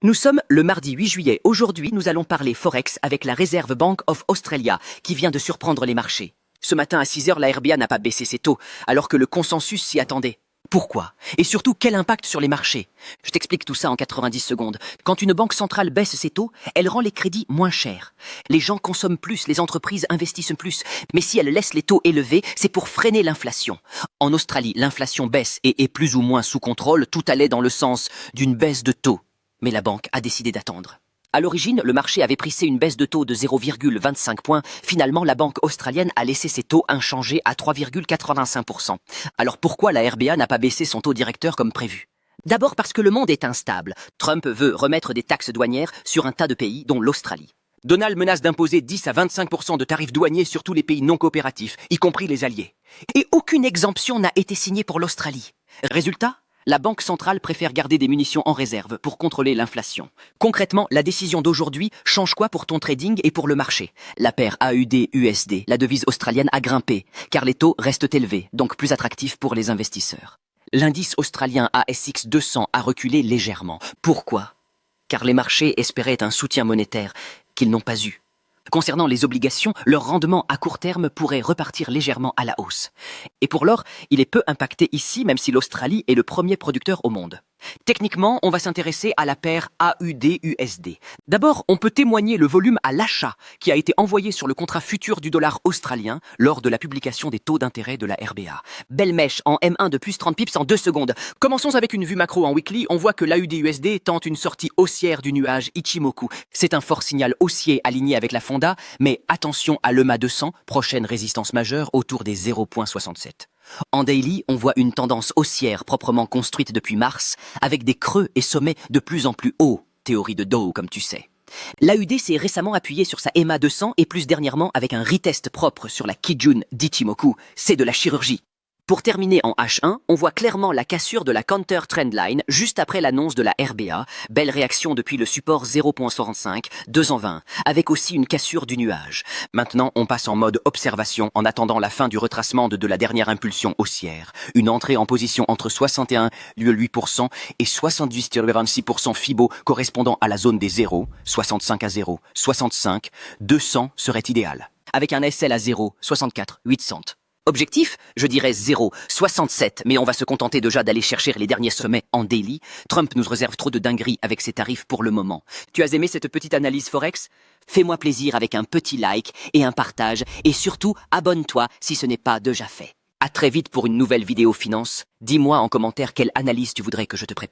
Nous sommes le mardi 8 juillet. Aujourd'hui, nous allons parler Forex avec la Reserve Bank of Australia qui vient de surprendre les marchés. Ce matin à 6 heures, la RBA n'a pas baissé ses taux alors que le consensus s'y attendait. Pourquoi? Et surtout, quel impact sur les marchés? Je t'explique tout ça en 90 secondes. Quand une banque centrale baisse ses taux, elle rend les crédits moins chers. Les gens consomment plus, les entreprises investissent plus. Mais si elle laisse les taux élevés, c'est pour freiner l'inflation. En Australie, l'inflation baisse et est plus ou moins sous contrôle. Tout allait dans le sens d'une baisse de taux. Mais la banque a décidé d'attendre. À l'origine, le marché avait pricé une baisse de taux de 0,25 points. Finalement, la banque australienne a laissé ses taux inchangés à 3,85%. Alors pourquoi la RBA n'a pas baissé son taux directeur comme prévu? D'abord parce que le monde est instable. Trump veut remettre des taxes douanières sur un tas de pays, dont l'Australie. Donald menace d'imposer 10 à 25% de tarifs douaniers sur tous les pays non coopératifs, y compris les alliés. Et aucune exemption n'a été signée pour l'Australie. Résultat ? La Banque centrale préfère garder des munitions en réserve pour contrôler l'inflation. Concrètement, la décision d'aujourd'hui change quoi pour ton trading et pour le marché? La paire AUD-USD, la devise australienne, a grimpé, car les taux restent élevés, donc plus attractifs pour les investisseurs. L'indice australien ASX 200 a reculé légèrement. Pourquoi? Car les marchés espéraient un soutien monétaire qu'ils n'ont pas eu. Concernant les obligations, leur rendement à court terme pourrait repartir légèrement à la hausse. Et pour l'or, il est peu impacté ici, même si l'Australie est le premier producteur au monde. Techniquement, on va s'intéresser à la paire AUD-USD. D'abord, on peut témoigner le volume à l'achat qui a été envoyé sur le contrat futur du dollar australien lors de la publication des taux d'intérêt de la RBA. Belle mèche en M1 de plus 30 pips en 2 secondes. Commençons avec une vue macro en weekly. On voit que l'AUD-USD tente une sortie haussière du nuage Ichimoku. C'est un fort signal haussier aligné avec la fonda, mais attention à l'EMA 200, prochaine résistance majeure autour des 0,67. En daily, on voit une tendance haussière proprement construite depuis mars, avec des creux et sommets de plus en plus hauts, théorie de Dow comme tu sais. L'AUD s'est récemment appuyé sur sa EMA 200 et plus dernièrement avec un retest propre sur la Kijun d'Ichimoku. C'est de la chirurgie. Pour terminer en H1, on voit clairement la cassure de la counter trendline juste après l'annonce de la RBA. Belle réaction depuis le support 0.65, 2 en 20, avec aussi une cassure du nuage. Maintenant, on passe en mode observation en attendant la fin du retracement de la dernière impulsion haussière. Une entrée en position entre 61,8% et 78,26% FIBO correspondant à la zone des 0, 65 à 0, 65, 200 serait idéal. Avec un SL à 0, 64, 800. Objectif, je dirais 0,67, mais on va se contenter déjà d'aller chercher les derniers sommets en daily. Trump nous réserve trop de dingueries avec ses tarifs pour le moment. Tu as aimé cette petite analyse Forex? Fais-moi plaisir avec un petit like et un partage, et surtout, abonne-toi si ce n'est pas déjà fait. À très vite pour une nouvelle vidéo finance. Dis-moi en commentaire quelle analyse tu voudrais que je te prépare.